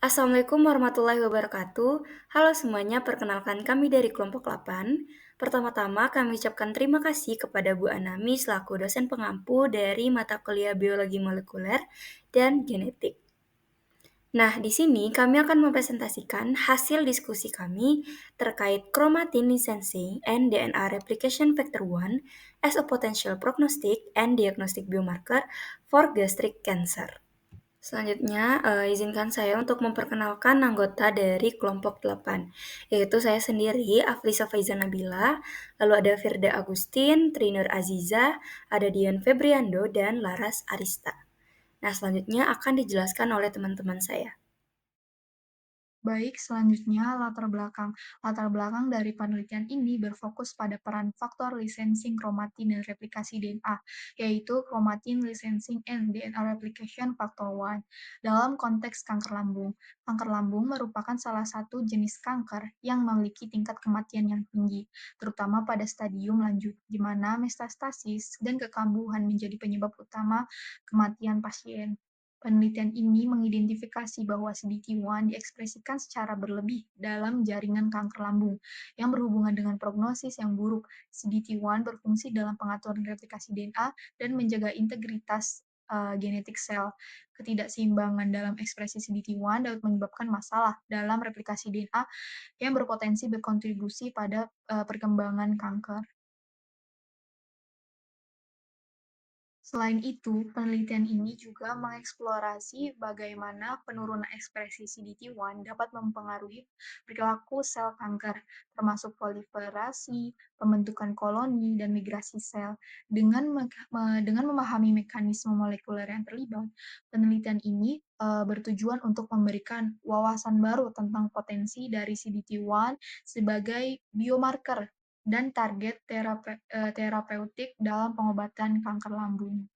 Assalamualaikum warahmatullahi wabarakatuh. Halo semuanya, perkenalkan kami dari kelompok 8. Pertama-tama kami ucapkan terima kasih kepada Bu Anami selaku dosen pengampu dari mata kuliah biologi molekuler dan genetik. Nah, di sini kami akan mempresentasikan hasil diskusi kami terkait chromatin licensing and DNA replication factor 1 as a potential prognostic and diagnostic biomarker for gastric cancer. Selanjutnya, izinkan saya untuk memperkenalkan anggota dari kelompok 8, yaitu saya sendiri, Aflisa Faiza Nabila, lalu ada Firda Agustin, Trinur Aziza, ada Dian Febriando, dan Laras Arista. Nah, selanjutnya akan dijelaskan oleh teman-teman saya. Baik, selanjutnya Latar belakang dari penelitian ini berfokus pada peran faktor licensing kromatin dan replikasi DNA, yaitu chromatin licensing and DNA replication factor 1 dalam konteks kanker lambung. Kanker lambung merupakan salah satu jenis kanker yang memiliki tingkat kematian yang tinggi, terutama pada stadium lanjut, di mana metastasis dan kekambuhan menjadi penyebab utama kematian pasien. Penelitian ini mengidentifikasi bahwa CDT1 diekspresikan secara berlebih dalam jaringan kanker lambung yang berhubungan dengan prognosis yang buruk. CDT1 berfungsi dalam pengaturan replikasi DNA dan menjaga integritas genetik sel. Ketidakseimbangan dalam ekspresi CDT1 dapat menyebabkan masalah dalam replikasi DNA yang berpotensi berkontribusi pada perkembangan kanker. Selain itu, penelitian ini juga mengeksplorasi bagaimana penurunan ekspresi CDT1 dapat mempengaruhi perilaku sel kanker, termasuk proliferasi, pembentukan koloni, dan migrasi sel. Dengan memahami mekanisme molekuler yang terlibat, penelitian ini bertujuan untuk memberikan wawasan baru tentang potensi dari CDT1 sebagai biomarker dan target terapeutik dalam pengobatan kanker lambung.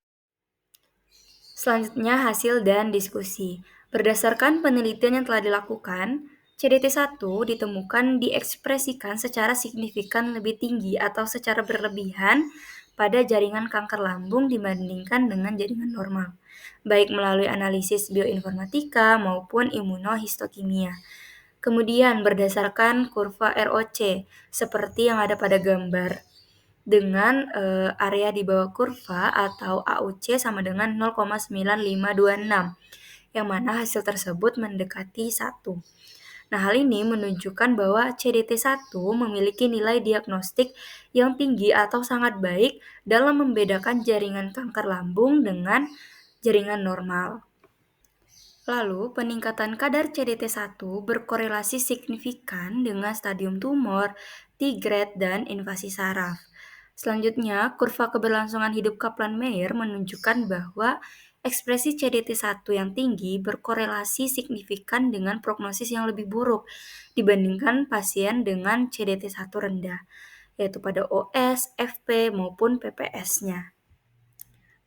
Selanjutnya, hasil dan diskusi. Berdasarkan penelitian yang telah dilakukan, CDT1 ditemukan diekspresikan secara signifikan lebih tinggi atau secara berlebihan pada jaringan kanker lambung dibandingkan dengan jaringan normal, baik melalui analisis bioinformatika maupun imunohistokimia. Kemudian berdasarkan kurva ROC, seperti yang ada pada gambar, dengan area di bawah kurva atau AUC sama dengan 0,9526, yang mana hasil tersebut mendekati 1. Nah, hal ini menunjukkan bahwa CDT1 memiliki nilai diagnostik yang tinggi atau sangat baik dalam membedakan jaringan kanker lambung dengan jaringan normal. Lalu, peningkatan kadar CDT1 berkorelasi signifikan dengan stadium tumor, T-grade, dan invasi saraf. Selanjutnya, kurva keberlangsungan hidup Kaplan-Meier menunjukkan bahwa ekspresi CDT1 yang tinggi berkorelasi signifikan dengan prognosis yang lebih buruk dibandingkan pasien dengan CDT1 rendah, yaitu pada OS, FP, maupun PPS-nya.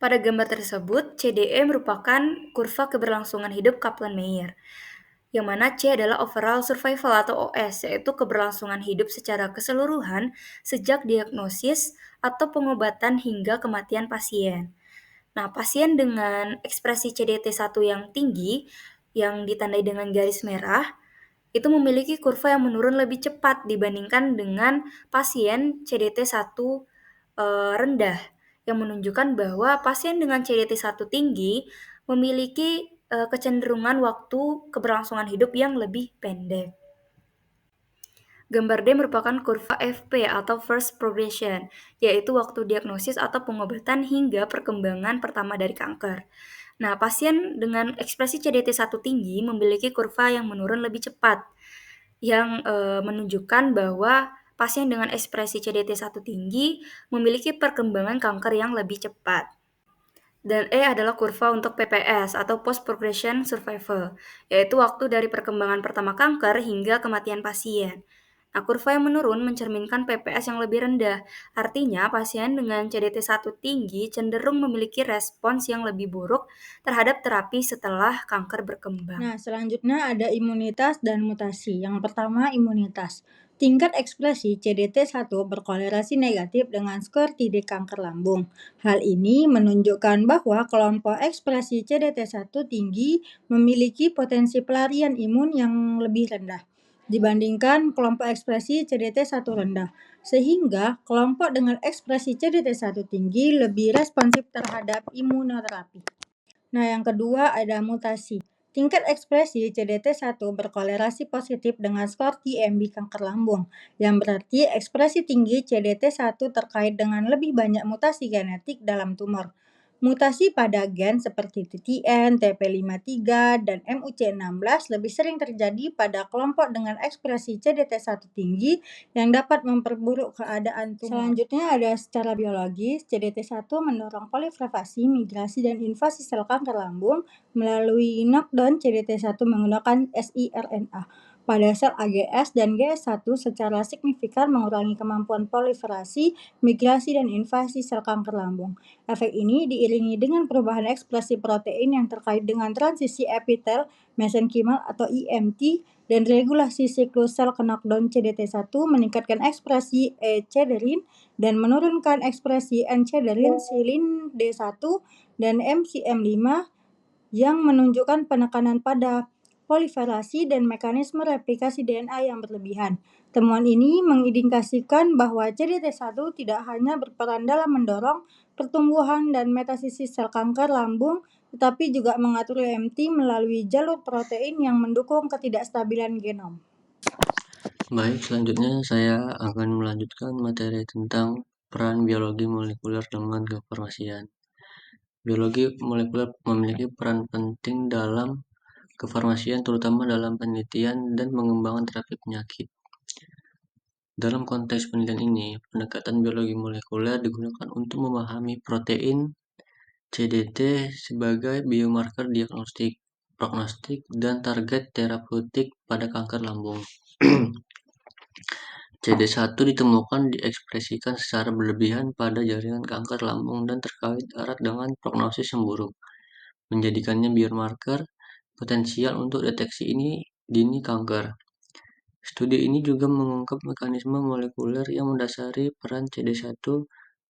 Pada gambar tersebut, CDE merupakan kurva keberlangsungan hidup Kaplan-Meier, yang mana C adalah overall survival atau OS, yaitu keberlangsungan hidup secara keseluruhan sejak diagnosis atau pengobatan hingga kematian pasien. Nah, pasien dengan ekspresi CDT1 yang tinggi, yang ditandai dengan garis merah, itu memiliki kurva yang menurun lebih cepat dibandingkan dengan pasien CDT1 rendah, yang menunjukkan bahwa pasien dengan CDT1 tinggi memiliki kecenderungan waktu keberlangsungan hidup yang lebih pendek. Gambar D merupakan kurva FP atau First Progression, yaitu waktu diagnosis atau pengobatan hingga perkembangan pertama dari kanker. Nah, pasien dengan ekspresi CDT1 tinggi memiliki kurva yang menurun lebih cepat, yang menunjukkan bahwa pasien dengan ekspresi CDT1 tinggi memiliki perkembangan kanker yang lebih cepat. Dan E adalah kurva untuk PPS atau Post Progression Survival, yaitu waktu dari perkembangan pertama kanker hingga kematian pasien. Nah, kurva yang menurun mencerminkan PPS yang lebih rendah. Artinya, pasien dengan CDT1 tinggi cenderung memiliki respons yang lebih buruk terhadap terapi setelah kanker berkembang. Nah, selanjutnya ada imunitas dan mutasi. Yang pertama, imunitas. Tingkat ekspresi CDT1 berkolerasi negatif dengan skor TD kanker lambung. Hal ini menunjukkan bahwa kelompok ekspresi CDT1 tinggi memiliki potensi pelarian imun yang lebih rendah dibandingkan kelompok ekspresi CDT1 rendah. Sehingga kelompok dengan ekspresi CDT1 tinggi lebih responsif terhadap imunoterapi. Nah, yang kedua ada mutasi. Tingkat ekspresi CDT1 berkolerasi positif dengan skor TMB kanker lambung, yang berarti ekspresi tinggi CDT1 terkait dengan lebih banyak mutasi genetik dalam tumor. Mutasi pada gen seperti TTN, TP53, dan MUC16 lebih sering terjadi pada kelompok dengan ekspresi CDT1 tinggi yang dapat memperburuk keadaan tumor. Selanjutnya ada secara biologis, CDT1 mendorong proliferasi, migrasi, dan invasi sel kanker lambung melalui knockdown CDT1 menggunakan siRNA pada sel AGS dan GS1 secara signifikan mengurangi kemampuan proliferasi, migrasi, dan invasi sel kanker lambung. Efek ini diiringi dengan perubahan ekspresi protein yang terkait dengan transisi epitel mesenkimal atau IMT dan regulasi siklus sel knockdown CDT1 meningkatkan ekspresi ecederin dan menurunkan ekspresi encederin, silin D1, dan MCM5 yang menunjukkan penekanan pada proliferasi dan mekanisme replikasi DNA yang berlebihan. Temuan ini mengindikasikan bahwa CDT1 tidak hanya berperan dalam mendorong pertumbuhan dan metastasis sel kanker lambung, tetapi juga mengatur IMT melalui jalur protein yang mendukung ketidakstabilan genom. Baik, selanjutnya saya akan melanjutkan materi tentang peran biologi molekuler dengan kefarmasian. Biologi molekuler memiliki peran penting dalam kefarmasian, terutama dalam penelitian dan pengembangan terapi penyakit. Dalam konteks penelitian ini, pendekatan biologi molekuler digunakan untuk memahami protein CDT sebagai biomarker diagnostik, prognostik, dan target terapeutik pada kanker lambung. CD1 ditemukan diekspresikan secara berlebihan pada jaringan kanker lambung dan terkait erat dengan prognosis yang buruk, menjadikannya biomarker potensial untuk deteksi dini kanker. Studi ini juga mengungkap mekanisme molekuler yang mendasari peran CD1,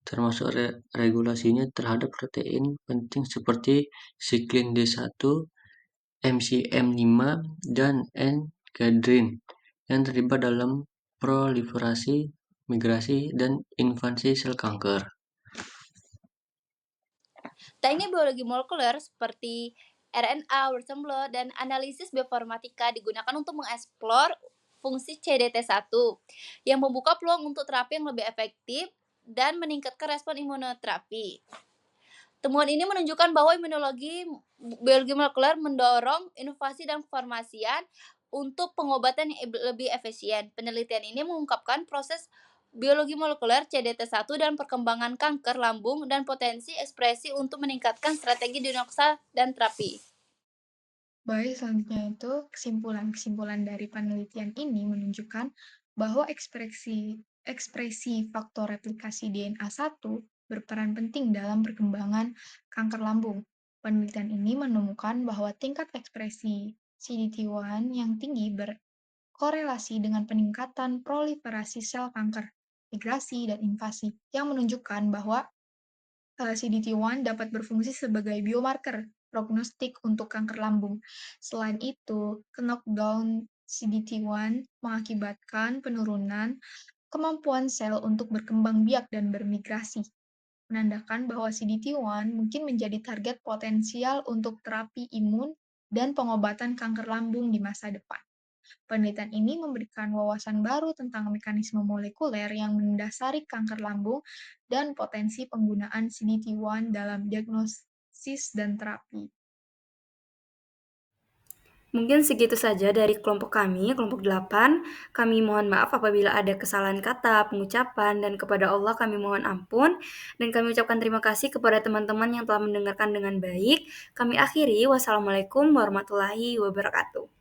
termasuk regulasinya terhadap protein penting seperti siklin D1, MCM5, dan encadrin yang terlibat dalam proliferasi, migrasi, dan invasi sel kanker. Teknik biologi molekuler seperti RNA, Western blot, dan analisis bioinformatika digunakan untuk mengeksplor fungsi CDT1 yang membuka peluang untuk terapi yang lebih efektif dan meningkatkan respon imunoterapi. Temuan ini menunjukkan bahwa biologi molekuler mendorong inovasi dan kefarmasian untuk pengobatan yang lebih efisien. Penelitian ini mengungkapkan proses biologi molekuler CDT1 dan perkembangan kanker lambung dan potensi ekspresi untuk meningkatkan strategi diagnosa dan terapi. Baik, selanjutnya itu kesimpulan dari penelitian ini menunjukkan bahwa ekspresi faktor replikasi DNA1 berperan penting dalam perkembangan kanker lambung. Penelitian ini menemukan bahwa tingkat ekspresi CDT1 yang tinggi berkorelasi dengan peningkatan proliferasi sel kanker, migrasi, dan invasi, yang menunjukkan bahwa CDT1 dapat berfungsi sebagai biomarker prognostik untuk kanker lambung. Selain itu, knockdown CDT1 mengakibatkan penurunan kemampuan sel untuk berkembang biak dan bermigrasi, menandakan bahwa CDT1 mungkin menjadi target potensial untuk terapi imun dan pengobatan kanker lambung di masa depan. Penelitian ini memberikan wawasan baru tentang mekanisme molekuler yang mendasari kanker lambung dan potensi penggunaan CDT1 dalam diagnosis dan terapi. Mungkin segitu saja dari kelompok kami, kelompok 8. Kami mohon maaf apabila ada kesalahan kata, pengucapan, dan kepada Allah kami mohon ampun. Dan kami ucapkan terima kasih kepada teman-teman yang telah mendengarkan dengan baik. Kami akhiri, wassalamualaikum warahmatullahi wabarakatuh.